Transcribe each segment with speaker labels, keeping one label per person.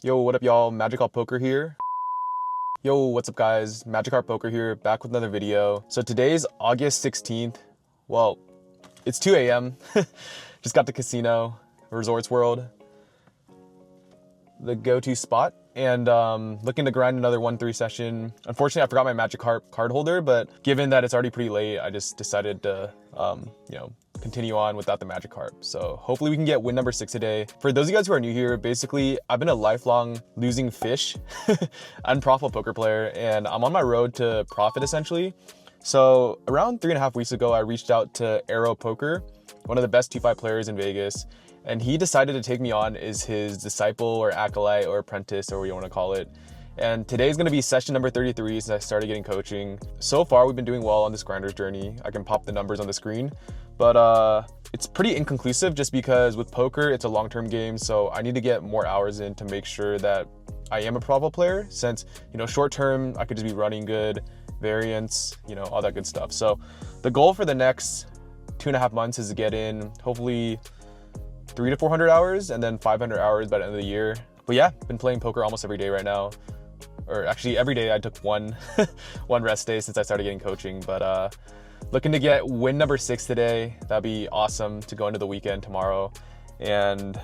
Speaker 1: Yo, what up y'all? Magikarp Poker here. Yo, what's up guys? Magikarp Poker here, back with another video. So today's August 16th. Well, it's 2 a.m. Just got to casino, Resorts World, the go-to spot, and looking to grind another 1-3 session. Unfortunately, I forgot my Magikarp card holder, but given that it's already pretty late, I just decided to, continue on without the Magikarp. So hopefully we can get win number 6 today. For those of you guys who are new here, basically, I've been a lifelong losing fish, unprofitable poker player, and I'm on my road to profit essentially. So around 3.5 weeks ago, I reached out to Arrow Poker, one of the best D.pler players in Vegas, and he decided to take me on as his disciple or acolyte or apprentice or what you want to call it. And today's going to be session number 33 since I started getting coaching. So far, we've been doing well on this grinder's journey. I can pop the numbers on the screen, but it's pretty inconclusive just because with poker, it's a long-term game. So I need to get more hours in to make sure that I am a profitable player since, short-term, I could just be running good, variance, all that good stuff. So the goal for the next 2.5 months is to get in hopefully 300 to 400 hours and then 500 hours by the end of the year. But yeah, been playing poker almost every day right now. Or actually every day. I took one rest day since I started getting coaching, but looking to get win number 6 today. That'd be awesome to go into the weekend tomorrow. And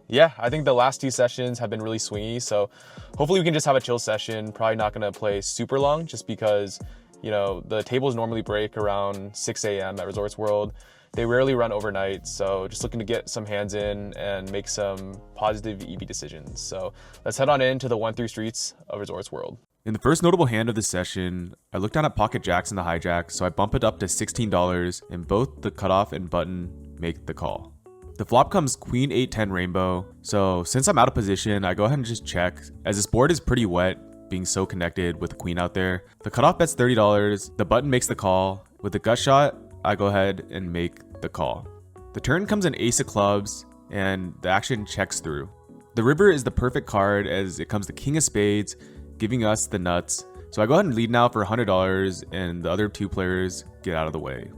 Speaker 1: yeah, I think the last 2 sessions have been really swingy, so hopefully we can just have a chill session. Probably not gonna play super long just because the tables normally break around 6 a.m. at Resorts World. They rarely run overnight, so just looking to get some hands in and make some positive EV decisions. So let's head on into the 1-3 streets of Resorts World.
Speaker 2: In the first notable hand of the session, I looked down at pocket jacks and the hijack, so I bump it up to $16, and both the cutoff and button make the call. The flop comes queen 8-10 rainbow, so since I'm out of position, I go ahead and just check, as this board is pretty wet, being so connected with the queen out there. The cutoff bets $30, the button makes the call. With the gut shot, I go ahead and make the call. The turn comes an ace of clubs, and the action checks through. The river is the perfect card as it comes the king of spades, giving us the nuts. So I go ahead and lead now for $100, and the other 2 players get out of the way.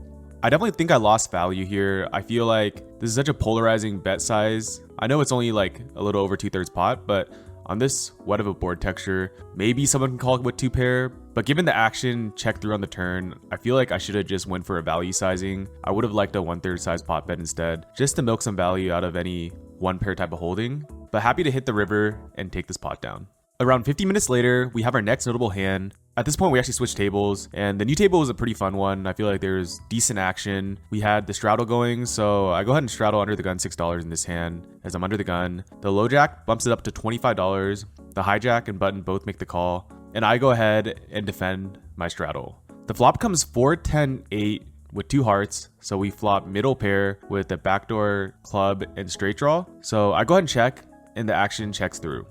Speaker 2: I definitely think I lost value here. I feel like this is such a polarizing bet size. I know it's only like a little over 2/3 pot, but on this wet of a board texture, maybe someone can call it with 2 pair, but given the action check through on the turn, I feel like I should have just went for a value sizing. I would have liked a 1/3 size pot bet instead, just to milk some value out of any 1 pair type of holding, but happy to hit the river and take this pot down. Around 50 minutes later, we have our next notable hand. At this point, we actually switched tables, and the new table was a pretty fun one. I feel like there's decent action. We had the straddle going, so I go ahead and straddle under the gun $6 in this hand as I'm under the gun. The low jack bumps it up to $25. The hijack and button both make the call, and I go ahead and defend my straddle. The flop comes 4-10-8 with 2 hearts, so we flop middle pair with the backdoor club and straight draw. So I go ahead and check, and the action checks through.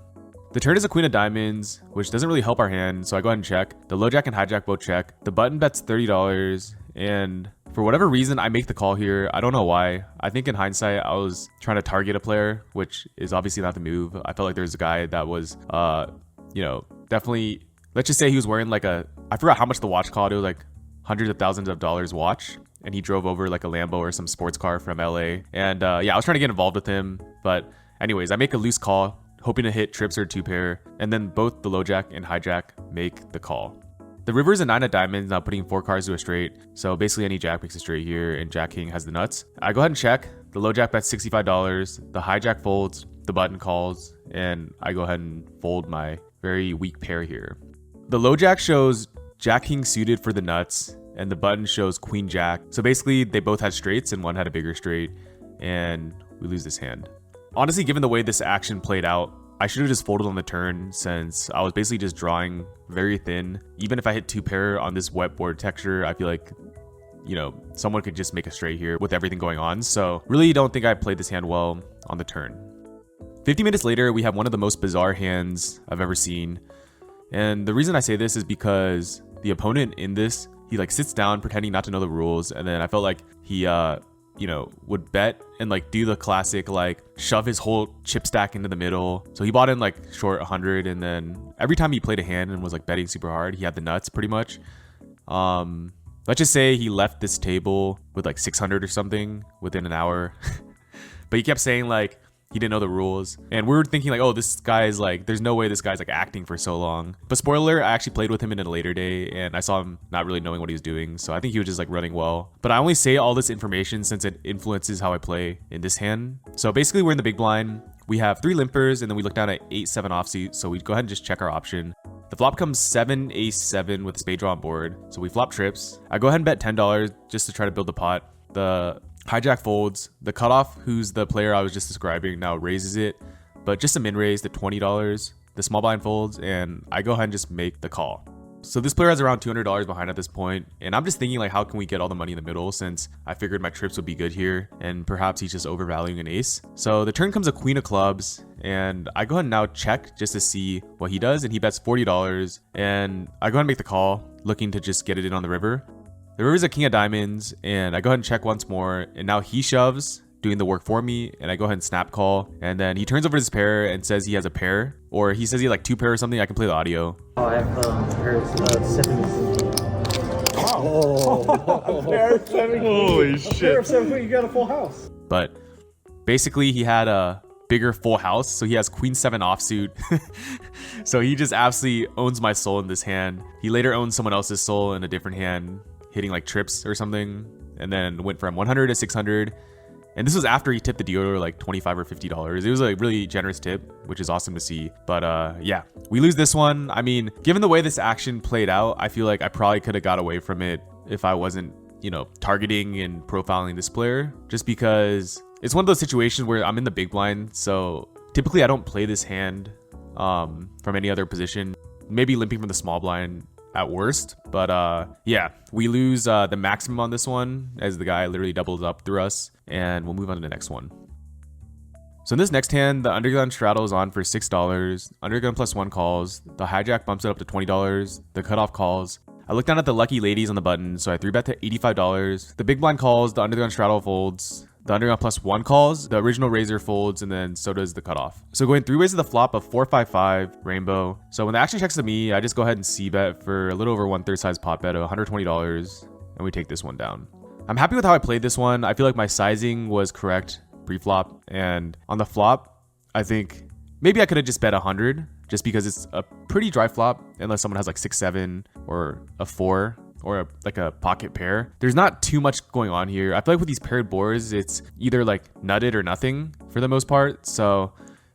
Speaker 2: The turn is a queen of diamonds, which doesn't really help our hand, so I go ahead and check. The low jack and hijack both check. The button bets $30, and for whatever reason, I make the call here. I don't know why. I think in hindsight, I was trying to target a player, which is obviously not the move. I felt like there was a guy that was, definitely, let's just say he was wearing like I forgot how much the watch cost. It was like hundreds of thousands of dollars watch, and he drove over like a Lambo or some sports car from LA. And I was trying to get involved with him, but anyways, I make a loose call, hoping to hit trips or 2 pair, and then both the low jack and hijack make the call. The river is a 9 of diamonds, now putting 4 cards to a straight, so basically any jack makes a straight here, and jack king has the nuts. I go ahead and check. The low jack bets $65, the hijack folds, the button calls, and I go ahead and fold my very weak pair here. The low jack shows jack king suited for the nuts, and the button shows queen jack, so basically they both had straights and one had a bigger straight, and we lose this hand. Honestly, given the way this action played out, I should have just folded on the turn since I was basically just drawing very thin. Even if I hit 2 pair on this wet board texture, I feel like, someone could just make a straight here with everything going on. So really don't think I played this hand well on the turn. 50 minutes later, we have one of the most bizarre hands I've ever seen. And the reason I say this is because the opponent in this, he like sits down pretending not to know the rules. And then I felt like he, would bet and like do the classic like shove his whole chip stack into the middle. So he bought in like short 100, and then every time he played a hand and was like betting super hard, he had the nuts pretty much. Let's just say he left this table with like 600 or something within an hour. But he kept saying like, He didn't know the rules. And we were thinking like, oh, this guy is like, there's no way this guy's like acting for so long. But spoiler, I actually played with him in a later day and I saw him not really knowing what he was doing. So I think he was just like running well. But I only say all this information since it influences how I play in this hand. So basically we're in the big blind. We have 3 limpers and then we look down at 8-7 offsuit. So we go ahead and just check our option. The flop comes 7 ace 7 with spade draw on board. So we flop trips. I go ahead and bet $10 just to try to build the pot. The hijack folds. The cutoff, who's the player I was just describing, now raises it, but just a min raise to $20. The small blind folds, and I go ahead and just make the call. So this player has around $200 behind at this point, and I'm just thinking like, how can we get all the money in the middle, since I figured my trips would be good here, and perhaps he's just overvaluing an ace. So the turn comes a queen of clubs, and I go ahead and now check just to see what he does, and he bets $40, and I go ahead and make the call, looking to just get it in on the river. The river's a king of diamonds, and I go ahead and check once more, and now he shoves, doing the work for me, and I go ahead and snap call, and then he turns over his pair and says he has a pair, or he says he had like 2 pair or something. I can play the audio.
Speaker 3: Oh, I have pairs 17.
Speaker 4: Oh, pair of 17.
Speaker 2: Holy shit.
Speaker 4: Pair of 17, you got a full house.
Speaker 2: But basically he had a bigger full house, so he has queen 7 offsuit. So he just absolutely owns my soul in this hand. He later owns someone else's soul in a different hand, hitting like trips or something, and then went from 100 to 600. And this was after he tipped the dealer like $25 or $50. It was a really generous tip, which is awesome to see. But yeah, we lose this one. I mean, given the way this action played out, I feel like I probably could have got away from it if I wasn't, you know, targeting and profiling this player, just because it's one of those situations where I'm in the big blind. So typically I don't play this hand from any other position, maybe limping from the small blind at worst. But yeah, we lose the maximum on this one as the guy literally doubles up through us, and we'll move on to the next one. So in this next hand, the undergun straddles on for $6. Undergun +1 calls. The hijack bumps it up to $20. The cutoff calls. I look down at the lucky ladies on the button, so I 3-bet to $85. The big blind calls. The undergun straddle folds. The undergun +1 calls, the original razor folds, and then so does the cutoff. So going 3 ways to the flop of 4-5-5 rainbow. So when the action checks to me, I just go ahead and c-bet for a little over 1/3 size pot bet of $120, and we take this one down. I'm happy with how I played this one. I feel like my sizing was correct pre-flop, and on the flop, I think maybe I could have just bet 100, just because it's a pretty dry flop, unless someone has like 6-7 or a 4. Or like a pocket pair. There's not too much going on here. I feel like with these paired boards, it's either like nutted or nothing for the most part. So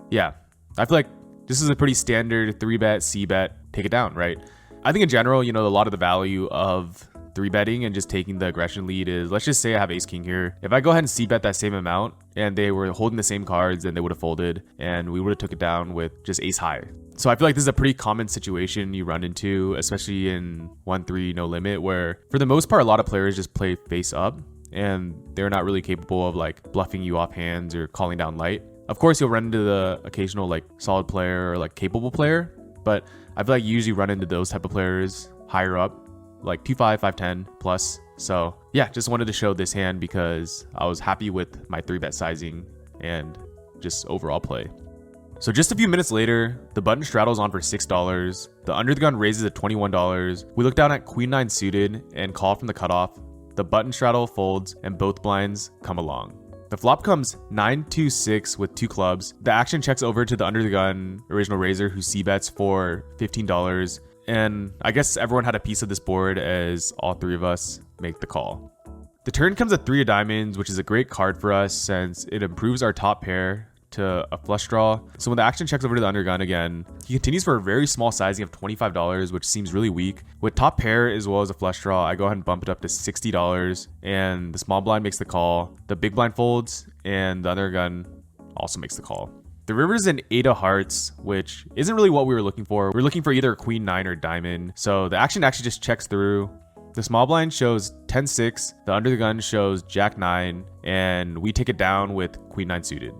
Speaker 2: yeah, I feel like this is a pretty standard 3-bet, c-bet, take it down, right? I think in general, you know, a lot of the value of 3-betting and just taking the aggression lead is, let's just say I have ace king here. If I go ahead and c-bet that same amount and they were holding the same cards, then they would have folded and we would have took it down with just ace high. So I feel like this is a pretty common situation you run into, especially in 1-3 no limit, where for the most part, a lot of players just play face up and they're not really capable of like bluffing you off hands or calling down light. Of course, you'll run into the occasional like solid player or like capable player, but I feel like you usually run into those type of players higher up, like 2-5, 5-10 plus. So yeah, just wanted to show this hand because I was happy with my 3-bet sizing and just overall play. So just a few minutes later, the button straddles on for $6. The under the gun raises at $21. We look down at queen 9 suited and call from the cutoff. The button straddle folds and both blinds come along. The flop comes 9-2-6 with 2 clubs. The action checks over to the under the gun original raiser who c-bets for $15. And I guess everyone had a piece of this board as all 3 of us make the call. The turn comes a 3 of diamonds, which is a great card for us since it improves our top pair to a flush draw. So when the action checks over to the undergun again, he continues for a very small sizing of $25, which seems really weak. With top pair as well as a flush draw, I go ahead and bump it up to $60, and the small blind makes the call. The big blind folds, and the undergun also makes the call. The river's an 8 of hearts, which isn't really what we were looking for. We're looking for either a queen 9 or diamond. So the action actually just checks through. The small blind shows 10-6, the under the gun shows jack 9, and we take it down with queen 9 suited.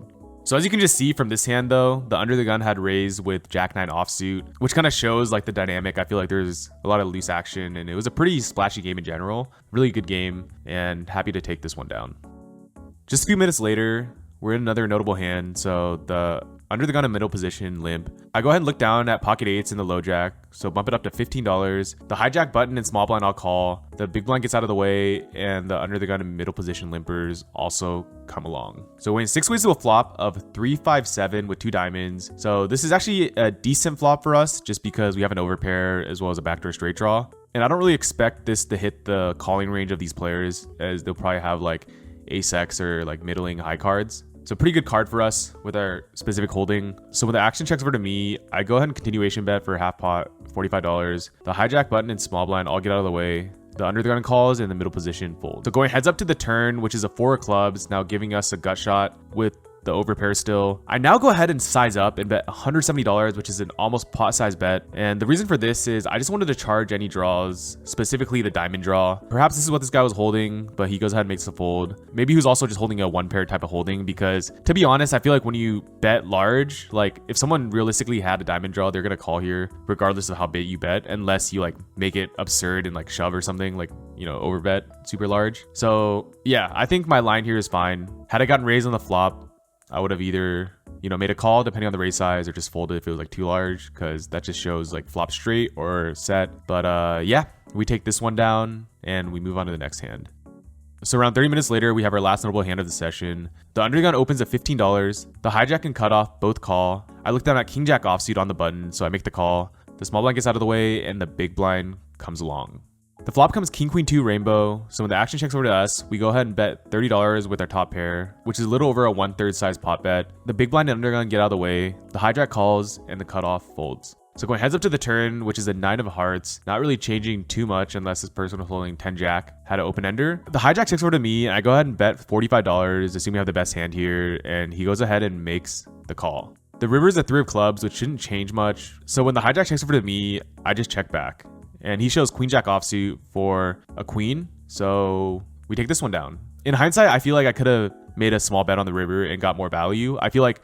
Speaker 2: So as you can just see from this hand though, the under the gun had raised with jack 9 offsuit, which kind of shows like the dynamic. I feel like there's a lot of loose action and it was a pretty splashy game in general. Really good game and happy to take this one down. Just a few minutes later, we're in another notable hand. So the under the gun in middle position, limp. I go ahead and look down at pocket eights in the low jack, so bump it up to $15. The hijack button and small blind I'll call. The big blind gets out of the way, and the under the gun in middle position limpers also come along. So we're in 6 ways to a flop of 3, 5, 7 with 2 diamonds. So this is actually a decent flop for us just because we have an overpair as well as a backdoor straight draw. And I don't really expect this to hit the calling range of these players, as they'll probably have like ace-x or like middling high cards. So pretty good card for us with our specific holding. So when the action checks over to me, I go ahead and continuation bet for half pot, $45. The hijack button and small blind all get out of the way. The under the gun calls and the middle position fold. So going heads up to the turn, which is a 4 of clubs, now giving us a gut shot with the overpair still. I now go ahead and size up and bet $170, which is an almost pot size bet. And the reason for this is I just wanted to charge any draws, specifically the diamond draw. Perhaps this is what this guy was holding, but he goes ahead and makes the fold. Maybe he was also just holding a 1 pair type of holding, because to be honest, I feel like when you bet large, like if someone realistically had a diamond draw, they're gonna call here regardless of how big you bet, unless you like make it absurd and like shove or something, like, you know, overbet super large. So yeah, I think my line here is fine. Had I gotten raised on the flop, I would have either, you know, made a call depending on the raise size, or just folded if it was like too large, because that just shows like flop straight or set. But yeah, we take this one down and we move on to the next hand. So around 30 minutes later, we have our last notable hand of the session. The undergun opens at $15. The hijack and cutoff both call. I look down at king jack offsuit on the button, so I make the call. The small blind gets out of the way and the big blind comes along. The flop comes king queen 2 rainbow, so when the action checks over to us, we go ahead and bet $30 with our top pair, which is a little over a 1/3 size pot bet. The big blind and undergun get out of the way, the hijack calls, and the cutoff folds. So going heads up to the turn, which is a 9 of hearts, not really changing too much unless this person was holding 10 jack, had an open ender. The hijack checks over to me, and I go ahead and bet $45, assuming we have the best hand here, and he goes ahead and makes the call. The river is a 3 of clubs, which shouldn't change much, so when the hijack checks over to me, I just check back. And he shows queen jack offsuit for a queen, so we take this one down. In hindsight, I feel like I could have made a small bet on the river and got more value. I feel like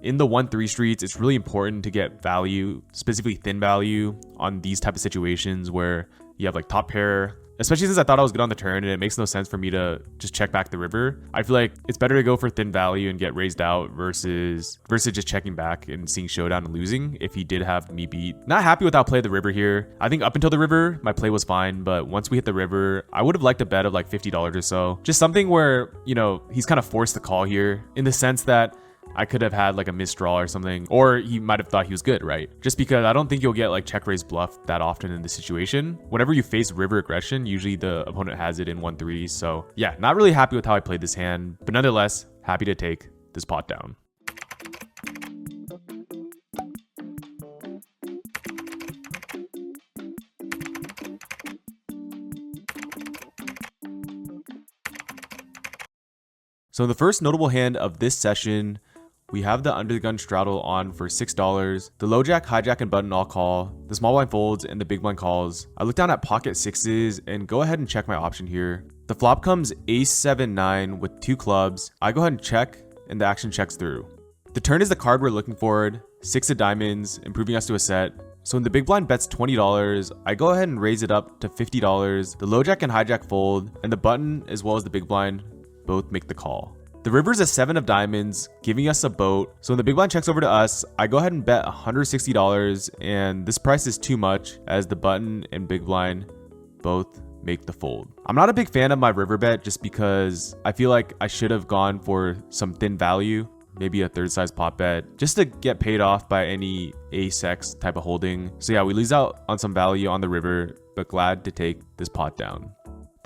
Speaker 2: in the 1-3 streets, it's really important to get value, specifically thin value, on these type of situations where you have like top pair, especially since I thought I was good on the turn and it makes no sense for me to just check back the river. I feel like it's better to go for thin value and get raised out versus just checking back and seeing showdown and losing if he did have me beat. Not happy with how I played the river here. I think up until the river, my play was fine, but once we hit the river, I would have liked a bet of like $50 or so. Just something where, you know, he's kind of forced to call here in the sense that I could have had like a misdraw or something, or he might have thought he was good, right? Just because I don't think you'll get like check raise bluff that often in this situation. Whenever you face river aggression, usually the opponent has it in 1-3. So yeah, not really happy with how I played this hand, but nonetheless, happy to take this pot down. So the first notable hand of this session, we have the under the gun straddle on for $6. The low jack, hijack, and button all call. The small blind folds and the big blind calls. I look down at pocket sixes and go ahead and check my option here. The flop comes ace 7-9 with 2 clubs. I go ahead and check and the action checks through. The turn is the card we're looking for, 6 of diamonds, improving us to a set. So when the big blind bets $20, I go ahead and raise it up to $50. The low jack and hijack fold, and the button as well as the big blind both make the call. The river is a 7 of diamonds, giving us a boat. So when the big blind checks over to us, I go ahead and bet $160, and this price is too much as the button and big blind both make the fold. I'm not a big fan of my river bet just because I feel like I should have gone for some thin value, maybe a 3rd size pot bet, just to get paid off by any ace-x type of holding. So yeah, we lose out on some value on the river, but glad to take this pot down.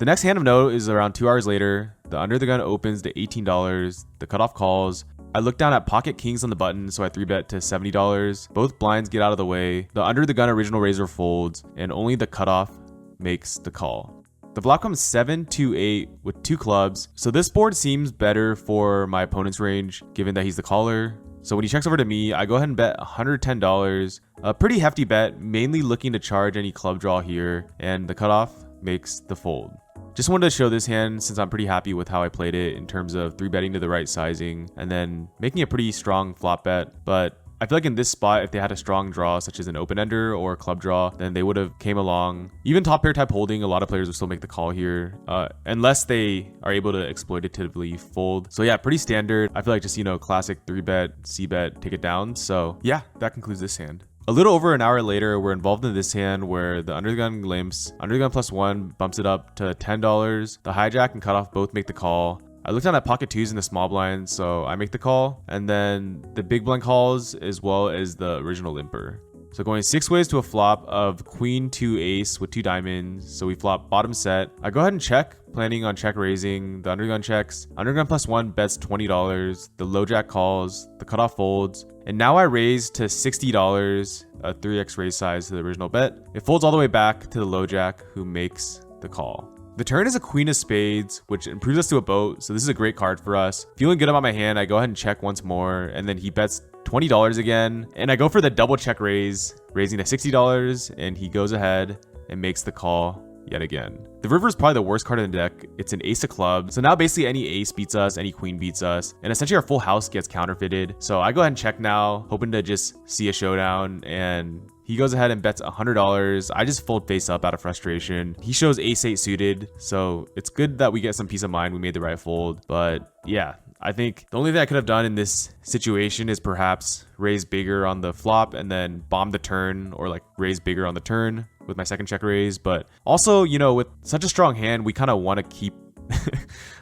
Speaker 2: The next hand of note is around 2 hours later. The under the gun opens to $18. The cutoff calls. I look down at pocket kings on the button, so I 3-bet to $70. Both blinds get out of the way. The under the gun original raiser folds, and only the cutoff makes the call. The flop comes 7-2-8 with 2 clubs, so this board seems better for my opponent's range, given that he's the caller. So when he checks over to me, I go ahead and bet $110. A pretty hefty bet, mainly looking to charge any club draw here, and the cutoff makes the fold. Just wanted to show this hand since I'm pretty happy with how I played it in terms of 3-betting to the right sizing and then making a pretty strong flop bet. But I feel like in this spot, if they had a strong draw, such as an open-ender or a club draw, then they would have came along. Even top pair type holding, a lot of players will still make the call here, unless they are able to exploitatively fold. So yeah, pretty standard. I feel like just, classic 3-bet, C-bet, take it down. So yeah, that concludes this hand. A little over an hour later, we're involved in this hand where the under the gun limps, under the gun +1 bumps it up to $10. The hijack and cutoff both make the call. I looked down at pocket twos in the small blind, so I make the call, and then the big blind calls as well as the original limper. So going 6 ways to a flop of queen 2 ace with 2 diamonds, so we flop bottom set. I go ahead and check, planning on check raising. The undergun checks. Undergun +1 bets $20. The low jack calls. The cutoff folds. And now I raise to $60, a 3x raise size to the original bet. It folds all the way back to the low jack, who makes the call. The turn is a queen of spades, which improves us to a boat, so this is a great card for us. Feeling good about my hand, I go ahead and check once more, and then he bets $20 again, and I go for the double check raise, raising to $60, and he goes ahead and makes the call yet again. The river is probably the worst card in the deck. It's an ace of clubs, so now basically any ace beats us, any queen beats us, and essentially our full house gets counterfeited. So I go ahead and check now, hoping to just see a showdown, and he goes ahead and bets $100. I just fold face up out of frustration. He shows ace-8 suited, so it's good that we get some peace of mind we made the right fold. But yeah, I think the only thing I could have done in this situation is perhaps raise bigger on the flop and then bomb the turn, or like raise bigger on the turn with my second check raise. But also, with such a strong hand, we kind of want to keep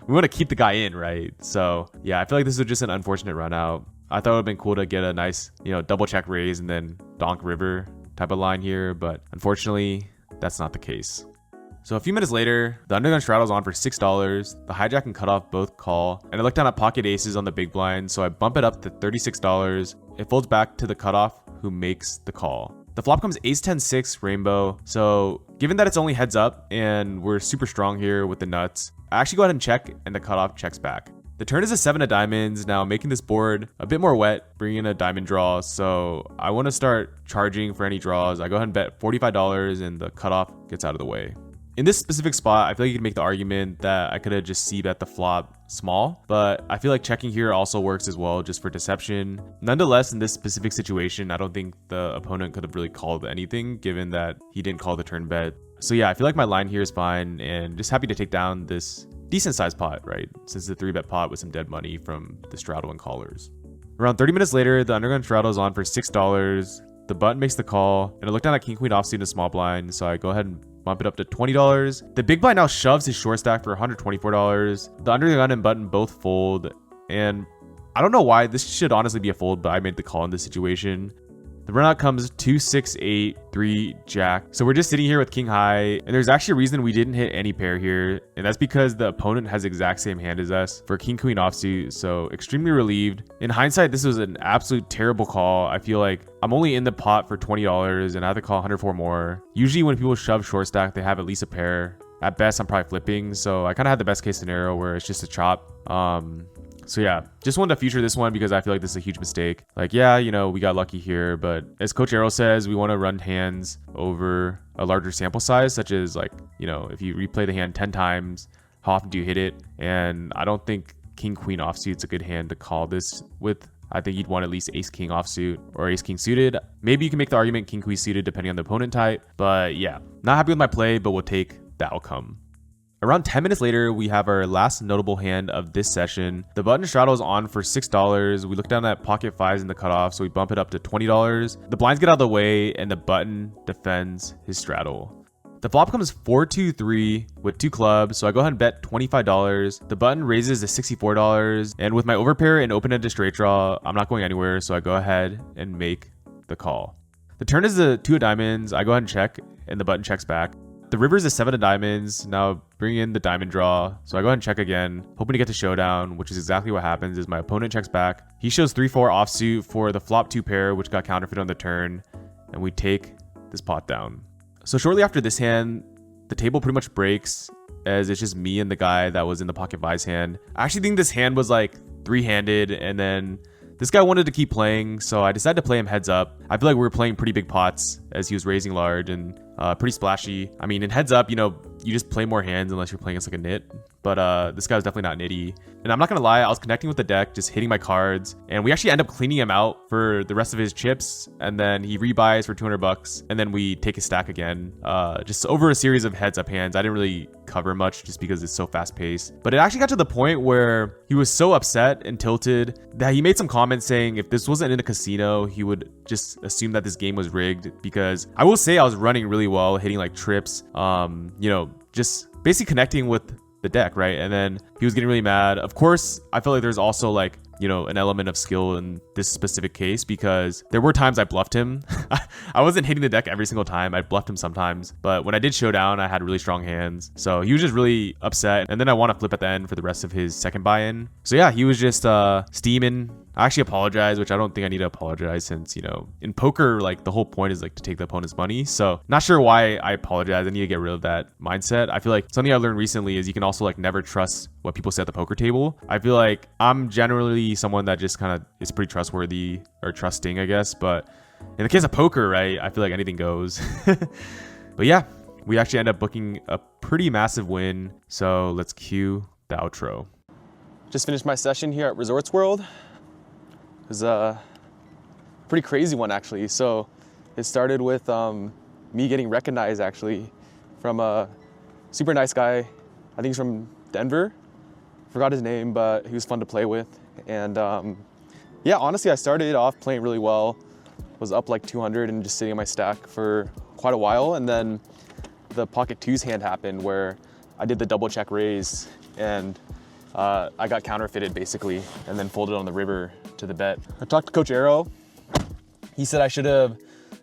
Speaker 2: we want to keep the guy in, right? So yeah, I feel like this was just an unfortunate run out. I thought it would have been cool to get a nice, double check raise and then donk river type of line here, but unfortunately, that's not the case. So a few minutes later, the undergun straddle's on for $6. The hijack and cutoff both call, and I look down at pocket aces on the big blind, so I bump it up to $36. It folds back to the cutoff, who makes the call. The flop comes ace-10-6 rainbow, so given that it's only heads up and we're super strong here with the nuts, I actually go ahead and check, and the cutoff checks back. The turn is a 7 of diamonds, now making this board a bit more wet, bringing in a diamond draw, so I want to start charging for any draws. I go ahead and bet $45, and the cutoff gets out of the way. In this specific spot, I feel like you can make the argument that I could have just c-bet the flop small, but I feel like checking here also works as well, just for deception. Nonetheless, in this specific situation, I don't think the opponent could have really called anything, given that he didn't call the turn bet. So yeah, I feel like my line here is fine, and just happy to take down this decent sized pot, right? Since it's a 3-bet pot with some dead money from the straddle and callers. Around 30 minutes later, the undergun straddle is on for $6. The button makes the call, and I look down at king queen offsuit in a small blind, so I go ahead and bump it up to $20. The big blind now shoves his short stack for $124. The under the gun and button both fold, and I don't know why. This should honestly be a fold, but I made the call in this situation. The runout comes 2, 6, 8, 3, jack. So we're just sitting here with king high, and there's actually a reason we didn't hit any pair here, and that's because the opponent has the exact same hand as us for king queen offsuit, so extremely relieved. In hindsight, this was an absolute terrible call. I feel like I'm only in the pot for $20, and I have to call 104 more. Usually when people shove short stack, they have at least a pair. At best, I'm probably flipping, so I kind of had the best case scenario where it's just a chop. So yeah, just wanted to feature this one because I feel like this is a huge mistake. Like, yeah, we got lucky here, but as Coach Arrow says, we want to run hands over a larger sample size, such as like, if you replay the hand 10 times, how often do you hit it? And I don't think king queen offsuit's a good hand to call this with. I think you'd want at least ace king offsuit or ace king suited. Maybe you can make the argument king queen suited depending on the opponent type, but yeah, not happy with my play, but we'll take the outcome. Around 10 minutes later, we have our last notable hand of this session. The button straddle is on for $6. We look down at pocket fives in the cutoff, so we bump it up to $20. The blinds get out of the way, and the button defends his straddle. The flop comes 4-2-3 with 2 clubs, so I go ahead and bet $25. The button raises to $64, and with my overpair and open-ended straight draw, I'm not going anywhere, so I go ahead and make the call. The turn is the 2 of diamonds. I go ahead and check, and the button checks back. The river is a 7 of diamonds. Now bring in the diamond draw. So I go ahead and check again, hoping to get to showdown, which is exactly what happens is my opponent checks back. He shows 3-4 offsuit for the flop 2 pair, which got counterfeit on the turn, and we take this pot down. So shortly after this hand, the table pretty much breaks, as it's just me and the guy that was in the pocket vice hand. I actually think this hand was like 3-handed, and then this guy wanted to keep playing, so I decided to play him heads up. I feel like we were playing pretty big pots as he was raising large and pretty splashy. I mean, in heads up, you just play more hands unless you're playing against like a nit. but this guy was definitely not nitty. And I'm not gonna lie, I was connecting with the deck, just hitting my cards, and we actually end up cleaning him out for the rest of his chips, and then he rebuys for 200 bucks, and then we take his stack again, just over a series of heads up hands. I didn't really cover much just because it's so fast paced, but it actually got to the point where he was so upset and tilted that he made some comments saying if this wasn't in a casino, he would just assume that this game was rigged, because I will say I was running really well, hitting like trips, just basically connecting with the deck, right? And then he was getting really mad. Of course, I felt like there's also like, an element of skill in this specific case, because there were times I bluffed him. I wasn't hitting the deck every single time. I bluffed him sometimes, but when I did showdown, I had really strong hands. So he was just really upset. And then I want to flip at the end for the rest of his second buy-in. So yeah, he was just steaming. I actually apologize, which I don't think I need to apologize, since, in poker, like the whole point is like to take the opponent's money. So not sure why I apologize. I need to get rid of that mindset. I feel like something I learned recently is you can also like never trust what people say at the poker table. I feel like I'm generally someone that just kind of is pretty trustworthy or trusting, I guess. But in the case of poker, right, I feel like anything goes. But yeah, we actually end up booking a pretty massive win. So let's cue the outro.
Speaker 1: Just finished my session here at Resorts World. It was a pretty crazy one, actually. So it started with me getting recognized, actually, from a super nice guy. I think he's from Denver. Forgot his name, but he was fun to play with. And yeah, honestly, I started off playing really well. Was up like 200 and just sitting in my stack for quite a while. And then the pocket twos hand happened where I did the double check raise, and I got counterfeited basically, and then folded on the river to the bet. I talked to Coach Arrow. He said I should have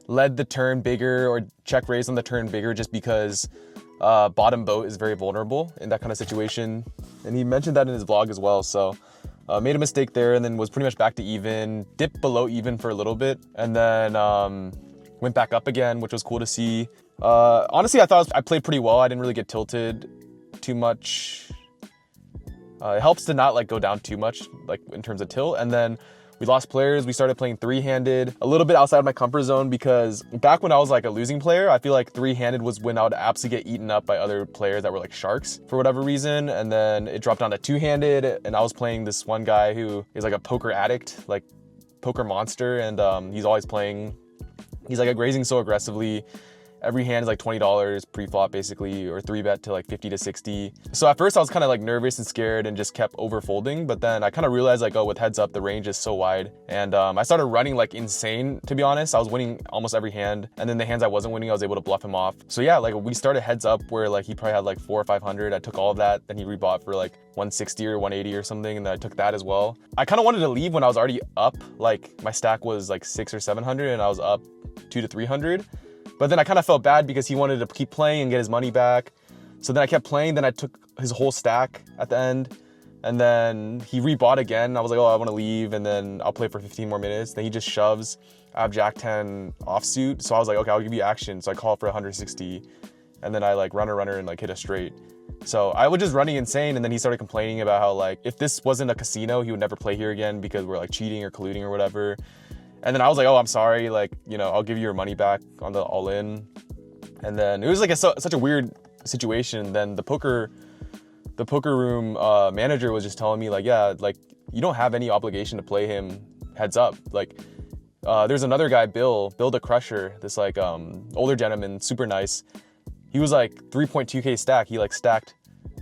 Speaker 1: led the turn bigger or check raise on the turn bigger, just because bottom boat is very vulnerable in that kind of situation. And he mentioned that in his vlog as well. So made a mistake there, and then was pretty much back to even, dipped below even for a little bit, and then went back up again, which was cool to see. Honestly, I thought I played pretty well. I didn't really get tilted too much. It helps to not like go down too much, like in terms of tilt. And then we lost players. We started playing three-handed, a little bit outside of my comfort zone, because back when I was like a losing player, I feel like three-handed was when I would absolutely get eaten up by other players that were like sharks for whatever reason. And then it dropped down to two-handed, and I was playing this one guy who is like a poker addict, like poker monster. And he's always playing, he's like raising so aggressively. Every hand is like $20 pre-flop basically, or 3-bet to like 50 to 60. So at first I was kind of like nervous and scared and just kept over folding, but then I kind of realized like, oh, with heads up, the range is so wide. And I started running like insane, to be honest. I was winning almost every hand. And then the hands I wasn't winning, I was able to bluff him off. So yeah, like we started heads up where like he probably had like 400 or 500. I took all of that. Then he rebought for like 160 or 180 or something. And then I took that as well. I kind of wanted to leave when I was already up. Like my stack was like 600 or 700 and I was up 200 to 300. But then I kind of felt bad because he wanted to keep playing and get his money back. So then I kept playing, then I took his whole stack at the end. And then he rebought again. I was like, oh, I want to leave, and then I'll play for 15 more minutes. Then he just shoves. I have Jack 10 offsuit. So I was like, okay, I'll give you action. So I call for 160. And then I like runner and like hit a straight. So I was just running insane. And then he started complaining about how like, if this wasn't a casino, he would never play here again because we're like cheating or colluding or whatever. And then I was like, oh, I'm sorry, like, I'll give you your money back on the all-in. And then it was like such a weird situation. Then the poker room manager was just telling me like, yeah, like you don't have any obligation to play him heads up. Like there's another guy, Bill the Crusher, this like older gentleman, super nice. He was like 3.2K stack. He like stacked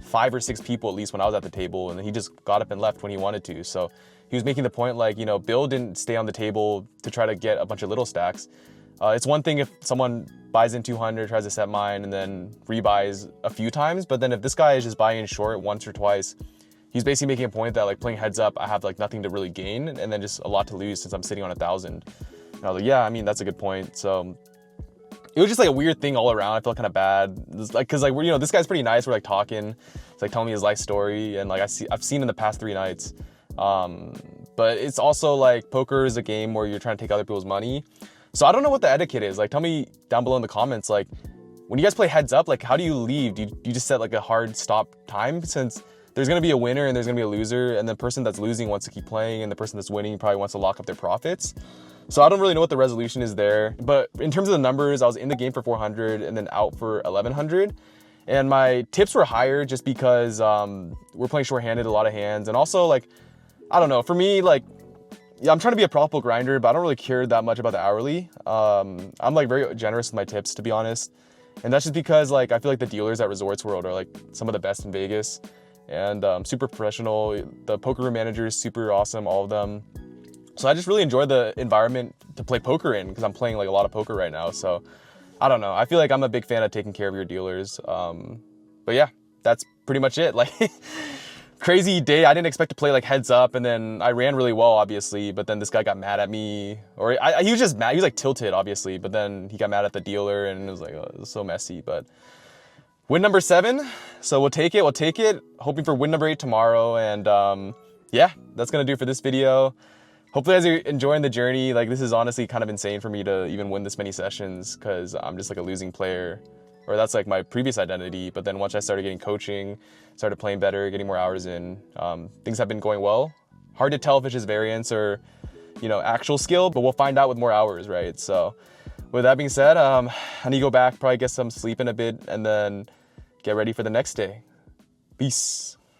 Speaker 1: 5 or 6 people at least when I was at the table, and then he just got up and left when he wanted to. So he was making the point like, Bill didn't stay on the table to try to get a bunch of little stacks. It's one thing if someone buys in 200, tries to set mine, and then rebuys a few times. But then if this guy is just buying in short once or twice, he's basically making a point that like playing heads up, I have like nothing to really gain and then just a lot to lose since I'm sitting on 1,000. And I was like, yeah, I mean, that's a good point. So it was just like a weird thing all around. I felt kind of bad. Like, cause like we're, this guy's pretty nice. We're like talking, it's like telling me his life story. And like I've seen in the past 3 nights. But it's also like poker is a game where you're trying to take other people's money. So I don't know what the etiquette is. Like, tell me down below in the comments, like when you guys play heads up, like how do you leave? Do you just set like a hard stop time, since there's going to be a winner and there's going to be a loser, and the person that's losing wants to keep playing and the person that's winning probably wants to lock up their profits. So I don't really know what the resolution is there. But in terms of the numbers, I was in the game for 400 and then out for 1,100. And my tips were higher just because we're playing short-handed, a lot of hands. And also, like, I don't know, for me, like, yeah, I'm trying to be a profitable grinder, but I don't really care that much about the hourly. I'm like very generous with my tips, to be honest. And that's just because like I feel like the dealers at Resorts World are like some of the best in Vegas, and super professional. The poker room manager is super awesome, all of them. So I just really enjoy the environment to play poker in because I'm playing like a lot of poker right now. So I don't know. I feel like I'm a big fan of taking care of your dealers. But yeah, that's pretty much it. Like. Crazy day. I didn't expect to play like heads up, and then I ran really well, obviously, but then this guy got mad at me, or he was just mad. He was like tilted, obviously, but then he got mad at the dealer, and it was like, oh, it was so messy. But win number 7, so we'll take it. Hoping for win number 8 tomorrow, and yeah, that's gonna do it for this video. Hopefully you guys are enjoying the journey. Like, this is honestly kind of insane for me to even win this many sessions because I'm just like a losing player. Or that's like my previous identity. But then once I started getting coaching, started playing better, getting more hours in, things have been going well. Hard to tell if it's just variance or, you know, actual skill, but we'll find out with more hours, right? So with that being said, I need to go back, probably get some sleep in a bit, and then get ready for the next day. Peace.